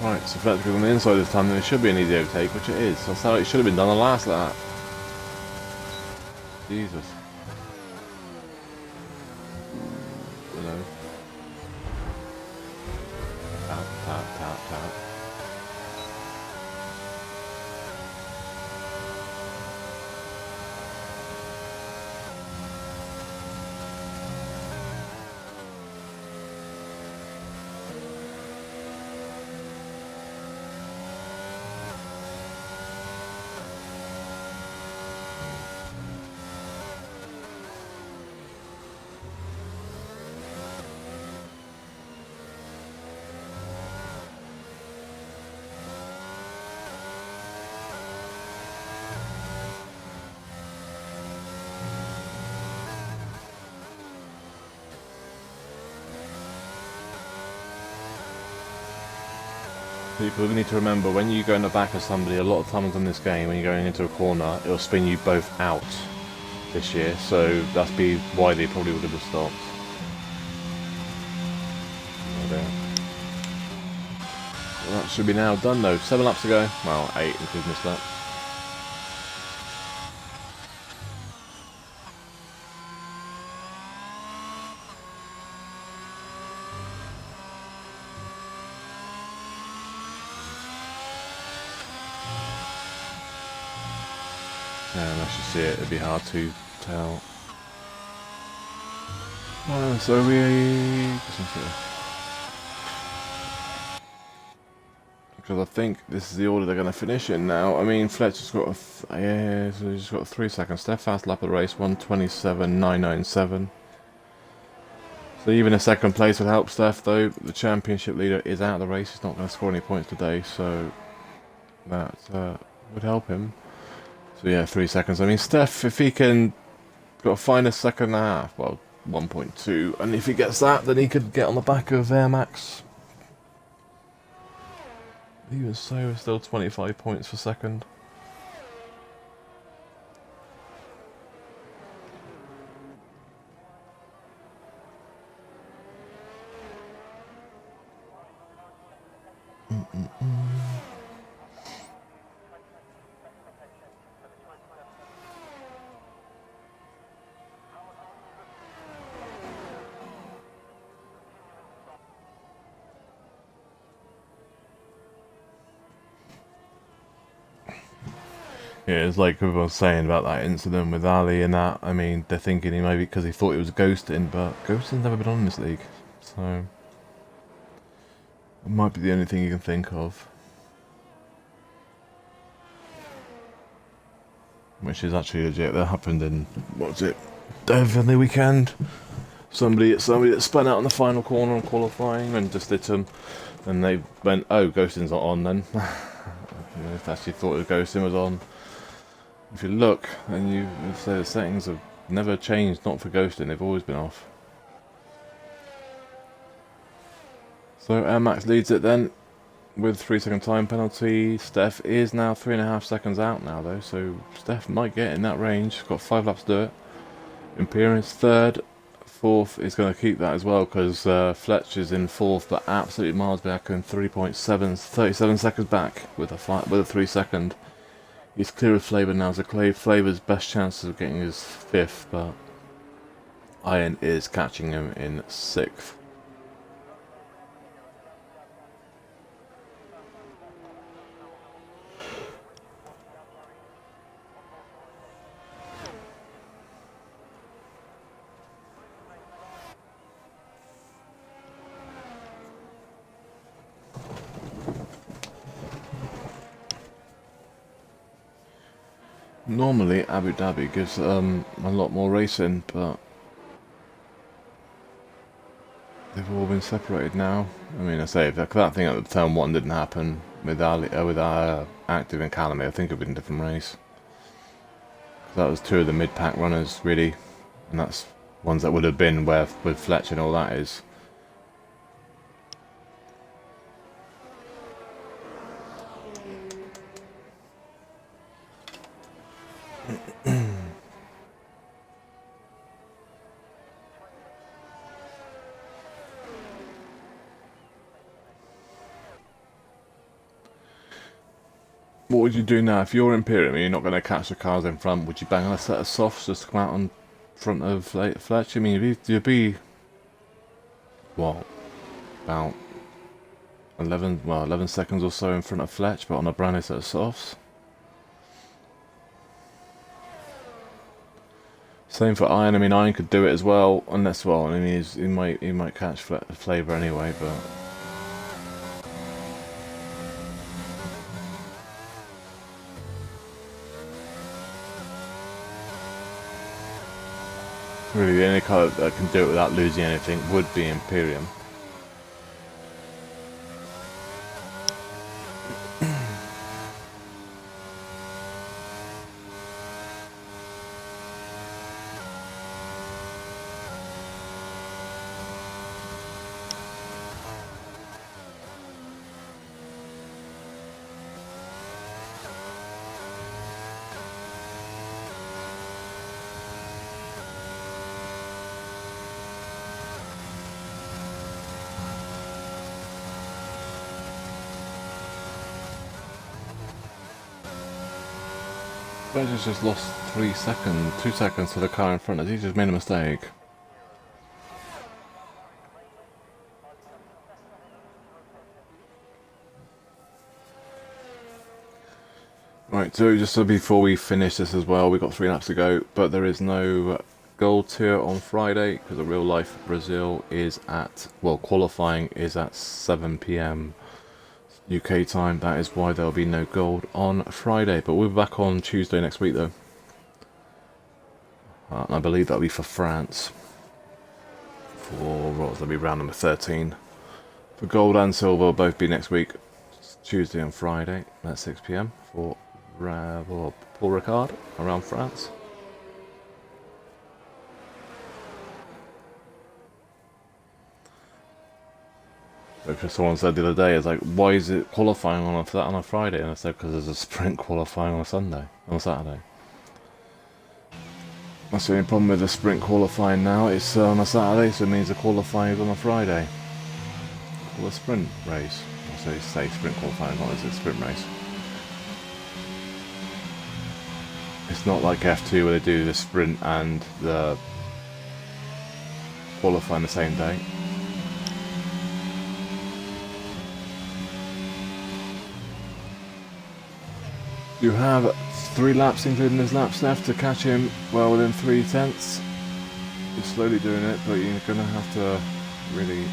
Right, so Fletcher goes on the inside this time, then it should be an easy overtake, which it is. That's how it should have been done on the last lap. Jesus. Hello. Tap, tap, tap, tap. People need to remember, when you go in the back of somebody, a lot of times in this game, when you're going into a corner, it'll spin you both out this year, so that's why they probably would have stopped. Well, that should be now done though. 7 laps to go. Well, 8 including this lap. Yeah, unless you see it, it'd be hard to tell. So because I think this is the order they're going to finish in now. I mean, Fletcher's got so he's got 3 seconds. Steph fast lap of the race, 1:27.997. So even a second place would help Steph, though. The championship leader is out of the race. He's not going to score any points today, so that would help him. So yeah, 3 seconds. I mean, Steph, if he can got to find a second and a half, well, 1.2, and if he gets that, then he could get on the back of Air Max. Even so, still 25 points for second. Yeah, it's like everyone was saying about that incident with Ali and that. I mean, they're thinking he maybe because he thought he was ghosting, but ghosting's never been on in this league, so it might be the only thing you can think of. Which is actually legit. That happened in, what was it, Dev on the weekend. Somebody that spun out in the final corner on qualifying and just hit them, and they went, "Oh, ghosting's not on then." If they actually thought the ghosting was on. If you look, and you say the settings have never changed, not for ghosting, they've always been off. So Air Max leads it then, with 3 second time penalty. Steph is now 3.5 seconds out now though, so Steph might get in that range. Got 5 laps to do it. Imperium's third. Fourth is going to keep that as well, because Fletcher's in fourth, but absolutely miles back and 37 seconds back with a 3 second. He's clear of Flavor now, so Flavor's best chances of getting his 5th, but Iron is catching him in 6th. Normally, Abu Dhabi gives a lot more racing, but they've all been separated now. I mean, I say, if that thing at the turn 1 didn't happen with Active and Calamy, I think it would have been a different race. That was 2 of the mid-pack runners, really, and that's ones that would have been where with Fletcher and all that is. What would you do now if you're Imperium and you're not going to catch the cars in front? Would you bang on a set of softs just to come out in front of Fletch? I mean, you'd be what, about 11 seconds or so in front of Fletch, but on a brand new set of softs. Same for Iron. I mean, Iron could do it as well, unless, well, I mean, he might catch Flavor anyway, but. Really, the only car that can do it without losing anything would be Imperium. Fletcher's just lost 2 seconds to the car in front of us. He just made a mistake. Right, so just so before we finish this as well, we've got 3 laps to go, but there is no gold tier on Friday because the real life Brazil is at, well, qualifying is at 7 PM UK time. That is why there'll be no gold on Friday, but we'll be back on Tuesday next week though. And I believe that'll be for France. For what will be round number 13. For gold and silver will both be next week, Tuesday and Friday at 6 PM for Paul Ricard around France. Because someone said the other day, it's like, why is it qualifying on a Friday? And I said, because there's a sprint qualifying on a Saturday. That's the only problem with the sprint qualifying now. It's on a Saturday, so it means the qualifying is on a Friday. Well, a sprint race. So you say sprint qualifying, not as a sprint race. It's not like F2 where they do the sprint and the qualifying the same day. You have 3 laps, including his laps left, to catch him well within 3 tenths. You're slowly doing it, but you're going to have to really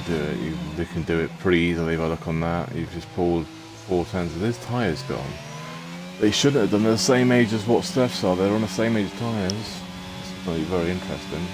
do it. They can do it pretty easily if I look on that. You've just pulled 4 tenths. His tyres gone. They shouldn't have done. They're the same age as what Steph's are. They're on the same age tyres. It's really very interesting.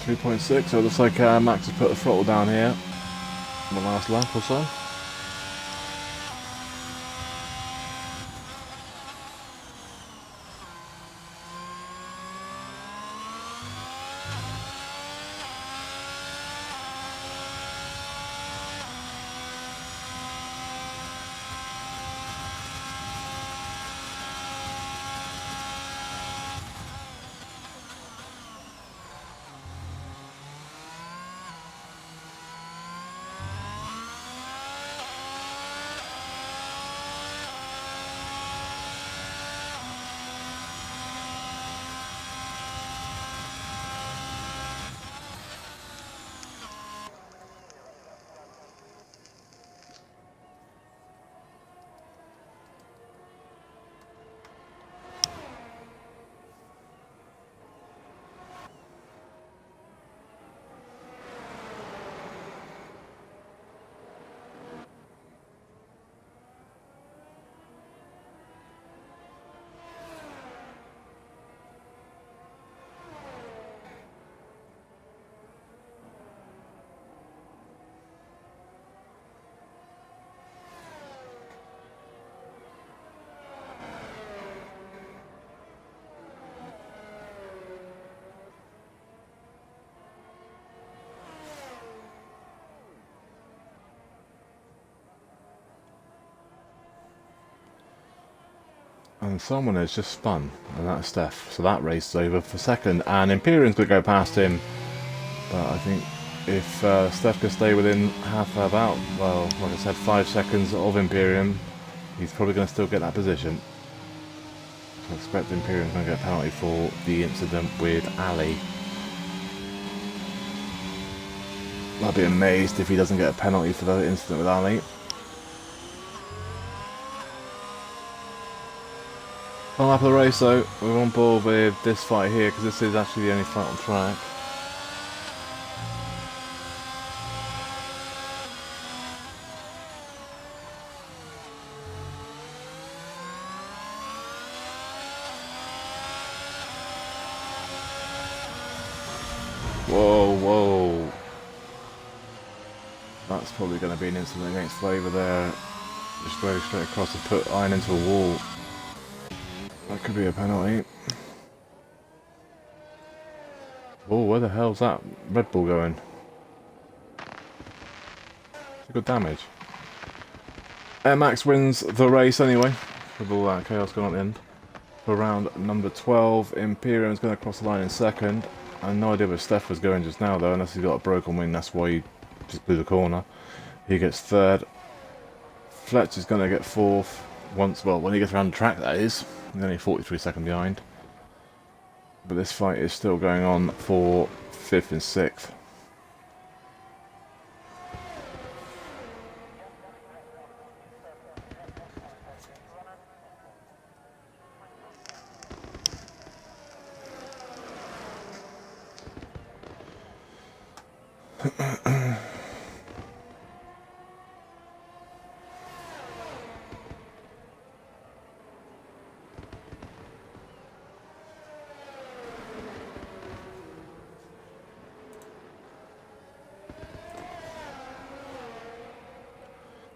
It's 3.6, so it looks like Max has put the throttle down here on the last lap or so. And someone has just spun, and that's Steph. So that race is over for second, and Imperium's going to go past him. But I think if Steph can stay within about, well, like I said, 5 seconds of Imperium, he's probably going to still get that position. So I expect Imperium's going to get a penalty for the incident with Ali. I'd be amazed if he doesn't get a penalty for the incident with Ali. Final lap of the race though, we're on board with this fight here because this is actually the only fight on track. Whoa, whoa. That's probably going to be an incident against Flavour there. Just go straight across and put Iron into a wall. That could be a penalty. Oh, where the hell's that Red Bull going? It's good damage. Air Max wins the race anyway, with all that chaos going on at the end. For round number 12, Imperium's going to cross the line in second. I had no idea where Steph was going just now though, unless he's got a broken wing, that's why he just blew the corner. He gets third. Fletch is going to get fourth. Well, when he gets around the track that is. He's only 43 seconds behind. But this fight is still going on for 5th and 6th.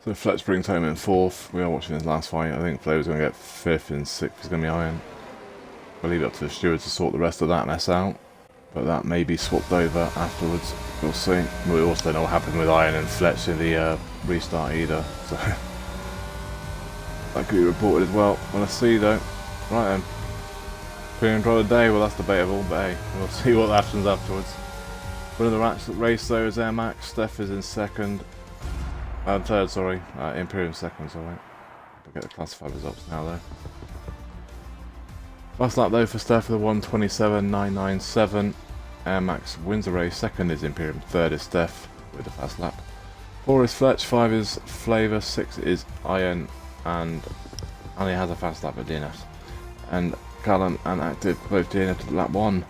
So Fletch brings home in 4th. We are watching his last fight. I think Flavor's going to get 5th and 6th is going to be Iron. We'll leave it up to the stewards to sort the rest of that mess out. But that may be swapped over afterwards. We'll see. We also don't know what happened with Iron and Fletch in the restart either. So that could be reported as well. Well, let's see though. Right then. Premium Driver of the day. Well, that's debatable. But hey, we'll see what happens afterwards. Winner of the race though is Air Max. Steph is in second. Third, sorry. Imperium second, sorry. We'll get the classified results now though. Last lap though for Steph with a 1:27.997. Air Max wins the race. Second is Imperium. Third is Steph with a fast lap. 4 is Fletch. 5 is Flavour. 6 is Iron. And only has a fast lap at DNF. And Callum and Active both DNF to lap 1.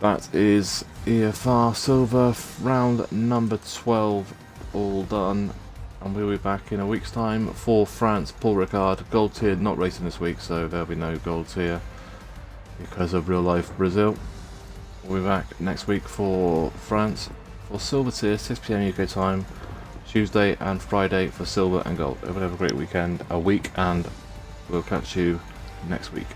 That is EFR Silver round number 12 all done. And we'll be back in a week's time for France. Paul Ricard, gold tier, not racing this week, so there'll be no gold tier because of real life Brazil. We'll be back next week for France for silver tier, 6 PM UK time, Tuesday and Friday for silver and gold. Everyone have a great weekend, a week, and we'll catch you next week.